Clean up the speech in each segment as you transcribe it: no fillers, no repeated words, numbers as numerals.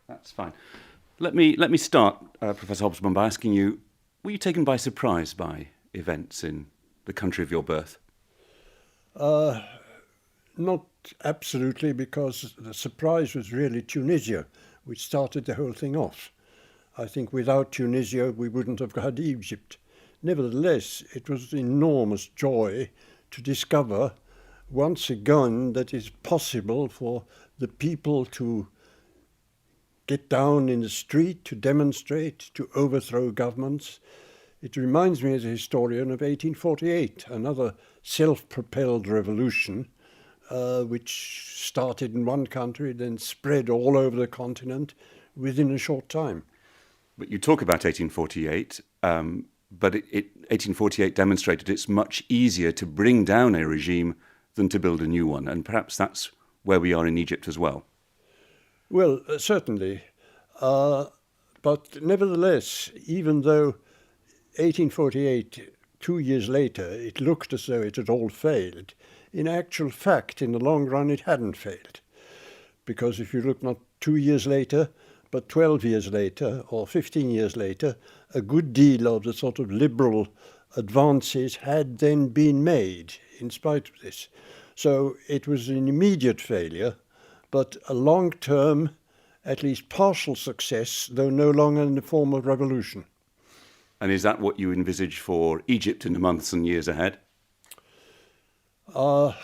That's fine. Let me start, Professor Hobsbawm, by asking you: were you taken by surprise by events in the country of your birth? Uh, Not absolutely, because the surprise was really Tunisia, which started the whole thing off. I think without Tunisia, we wouldn't have had Egypt. Nevertheless, it was an enormous joy to discover once again that it's possible for the people to get down in the street, to demonstrate, to overthrow governments. It reminds me as a historian of 1848, another self-propelled revolution which started in one country, then spread all over the continent within a short time. But you talk about 1848, but 1848 demonstrated it's much easier to bring down a regime than to build a new one, and perhaps that's where we are in Egypt as well. Well, certainly. But nevertheless, even though 1848, 2 years later, it looked as though it had all failed, in actual fact, in the long run, it hadn't failed. Because if you look not 2 years later, but 12 years later or 15 years later, a good deal of the sort of liberal advances had then been made in spite of this. So it was an immediate failure, but a long-term, at least partial success, though no longer in the form of revolution. And is that what you envisage for Egypt in the months and years ahead? I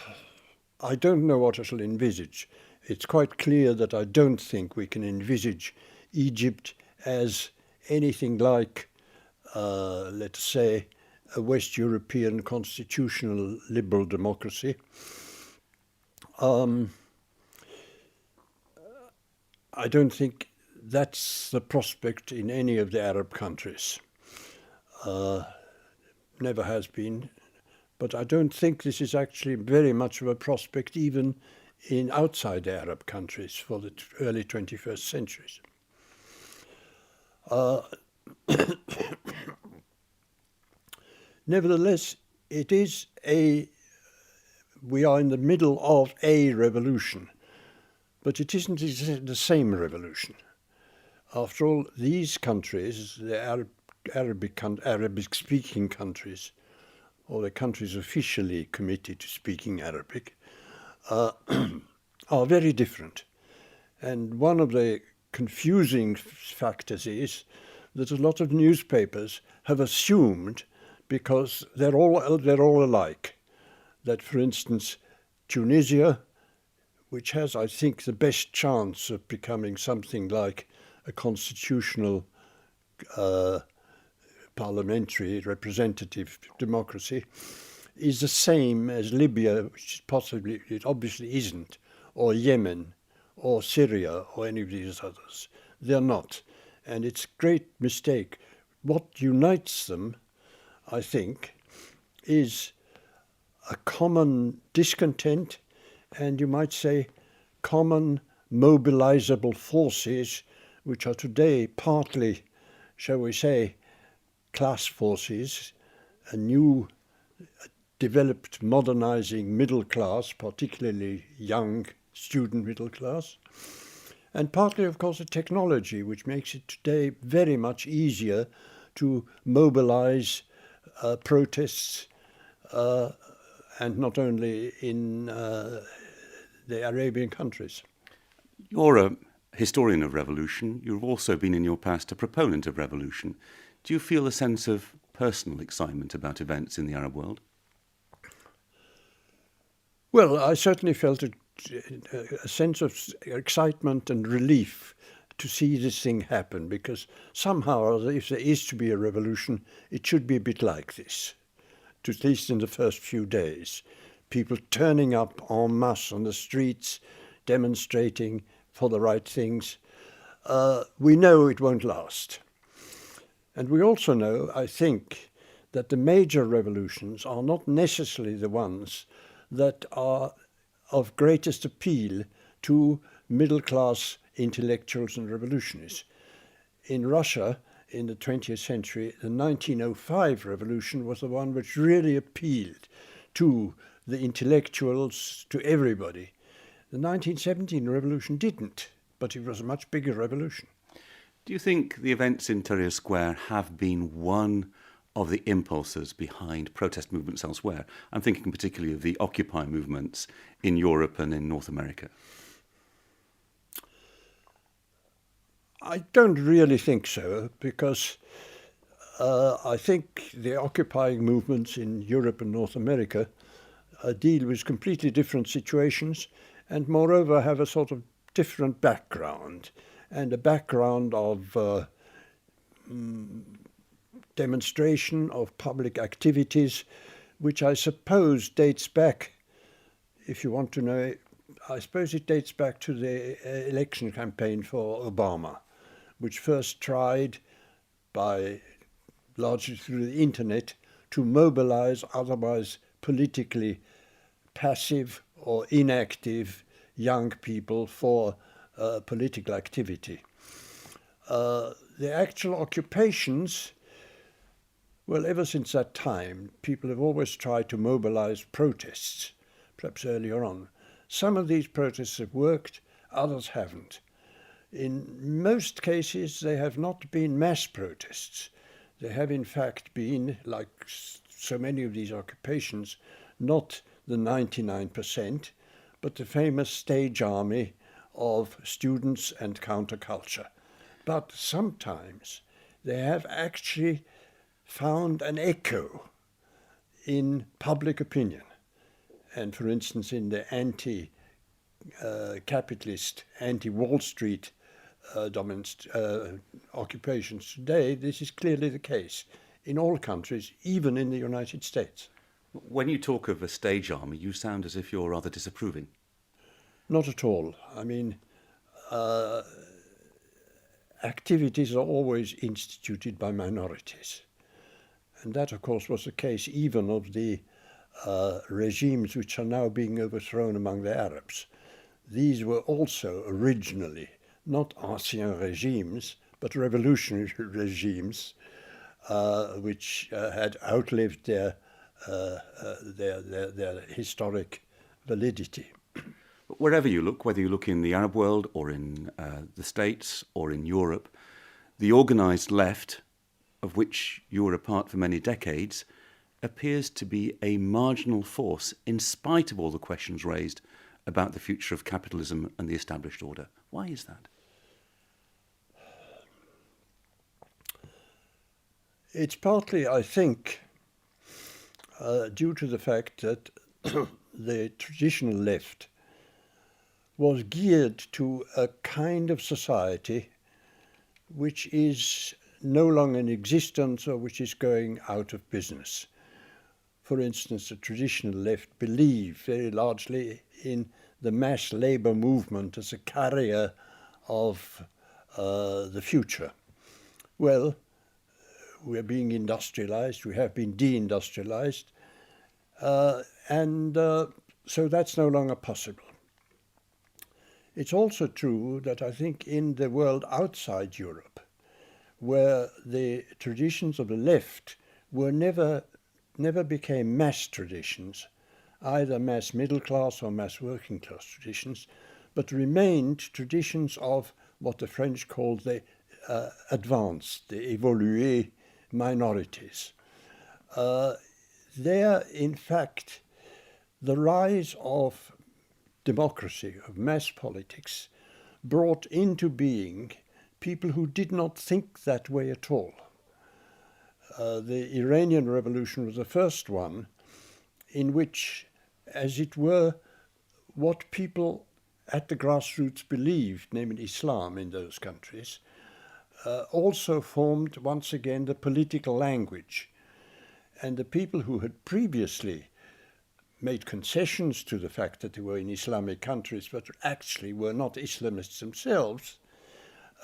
don't know what I shall envisage. It's quite clear that I don't think we can envisage Egypt as anything like, let's say, a West European constitutional liberal democracy. I don't think that's the prospect in any of the Arab countries. Never has been. But I don't think this is actually very much of a prospect even in outside Arab countries for the early 21st centuries. Nevertheless, we are in the middle of a revolution, but it isn't the same revolution. After all, these countries, the Arabic-speaking countries, or the countries officially committed to speaking Arabic, are very different. And one of the confusing factors is that a lot of newspapers have assumed, because they're all alike, that, for instance, Tunisia, which has, I think, the best chance of becoming something like a constitutional parliamentary representative democracy, is the same as Libya, which it obviously isn't, or Yemen, or Syria, or any of these others. They're not. And it's a great mistake. What unites them, I think, is a common discontent, and you might say common mobilizable forces, which are today partly, shall we say, class forces, a new developed modernizing middle class, particularly young student middle class, and partly, of course, a technology which makes it today very much easier to mobilize protests, and not only in the Arabian countries. You're a historian of revolution. You've also been in your past a proponent of revolution. Do you feel a sense of personal excitement about events in the Arab world? Well, I certainly felt a sense of excitement and relief to see this thing happen, because somehow or other, if there is to be a revolution, it should be a bit like this, at least in the first few days. People turning up en masse on the streets, demonstrating for the right things. We know it won't last. And we also know, I think, that the major revolutions are not necessarily the ones that are of greatest appeal to middle-class intellectuals and revolutionaries. In Russia, in the 20th century, the 1905 revolution was the one which really appealed to the intellectuals, to everybody. The 1917 revolution didn't, but it was a much bigger revolution. Do you think the events in Tahrir Square have been one of the impulses behind protest movements elsewhere? I'm thinking particularly of the Occupy movements in Europe and in North America. I don't really think so, because I think the occupying movements in Europe and North America deal with completely different situations, and moreover have a sort of different background, and a background of demonstration of public activities, which I suppose dates back, if you want to know, I suppose it dates back to the election campaign for Obama, which first tried, largely through the internet, to mobilize otherwise politically passive or inactive young people for political activity. The actual occupations, well, ever since that time, people have always tried to mobilize protests, perhaps earlier on. Some of these protests have worked, others haven't. In most cases, they have not been mass protests. They have, in fact, been, like so many of these occupations, not the 99%, but the famous stage army of students and counterculture. But sometimes they have actually found an echo in public opinion. And for instance, in the anti-capitalist, anti-Wall Street occupations today, this is clearly the case in all countries, even in the United States. When you talk of a stage army, you sound as if you're rather disapproving. Not at all. I mean, activities are always instituted by minorities. And that, of course, was the case even of the regimes which are now being overthrown among the Arabs. These were also originally not ancien regimes, but revolutionary regimes, which had outlived their historic validity. Wherever you look, whether you look in the Arab world or in the States or in Europe, the organised left, of which you were a part for many decades, appears to be a marginal force in spite of all the questions raised about the future of capitalism and the established order. Why is that? It's partly, I think, due to the fact that the traditional left was geared to a kind of society which is no longer in existence or which is going out of business. For instance, the traditional left believed very largely in the mass labour movement as a carrier of the future. Well, we are being industrialized, we have been deindustrialized, and so that's no longer possible. It's also true that I think in the world outside Europe, where the traditions of the left were never became mass traditions, either mass middle class or mass working class traditions, but remained traditions of what the French called the advanced, the évolué minorities. There, in fact, the rise of democracy, of mass politics, brought into being people who did not think that way at all. The Iranian Revolution was the first one in which, as it were, what people at the grassroots believed, namely Islam in those countries, also formed once again the political language. And the people who had previously made concessions to the fact that they were in Islamic countries, but actually were not Islamists themselves,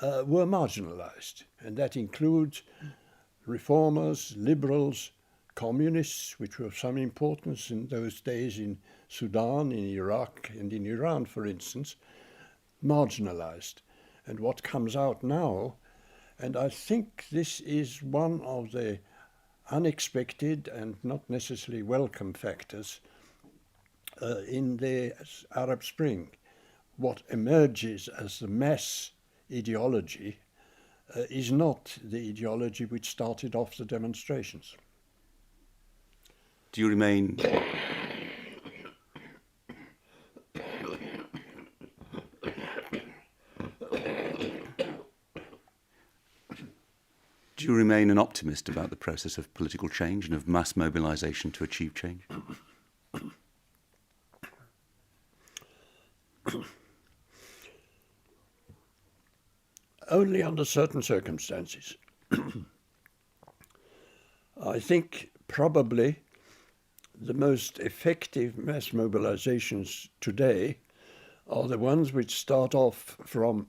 were marginalized. And that includes reformers, liberals, communists, which were of some importance in those days in Sudan, in Iraq, and in Iran, for instance, marginalized. And what comes out now, and I think this is one of the unexpected and not necessarily welcome factors in the Arab Spring, what emerges as the mass ideology is not the ideology which started off the demonstrations. Do you remain... Do you remain an optimist about the process of political change and of mass mobilization to achieve change? Only under certain circumstances. I think probably the most effective mass mobilizations today are the ones which start off from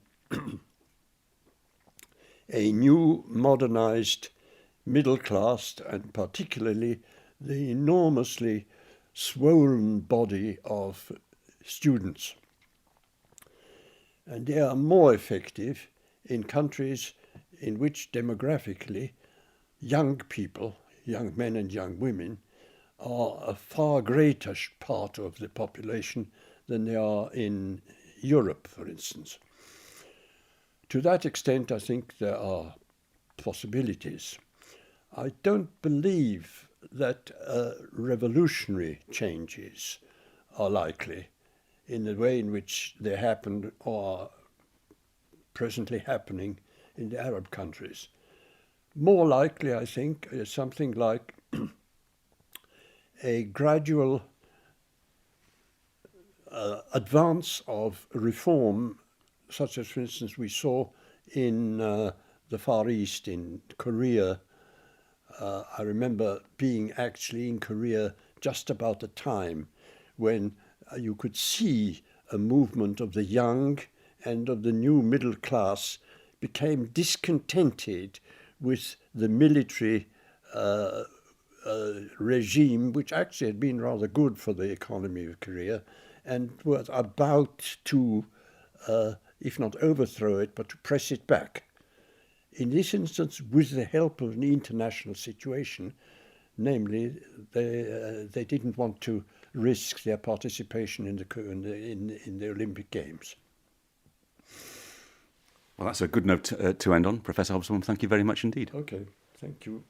a new modernized middle class, and particularly the enormously swollen body of students. And they are more effective in countries in which demographically young people, young men and young women, are a far greater part of the population than they are in Europe, for instance. To that extent, I think there are possibilities. I don't believe that revolutionary changes are likely in the way in which they happened or are presently happening in the Arab countries. More likely, I think, is something like a gradual advance of reform, such as, for instance, we saw in the Far East, in Korea. I remember being actually in Korea just about the time when you could see a movement of the young and of the new middle class became discontented with the military regime, which actually had been rather good for the economy of Korea, and was about to, if not overthrow it, but to press it back. In this instance, with the help of an international situation, namely, they didn't want to risk their participation in the Olympic Games. Well, that's a good note to end on. Professor Hobsbawm, thank you very much indeed. Okay, thank you.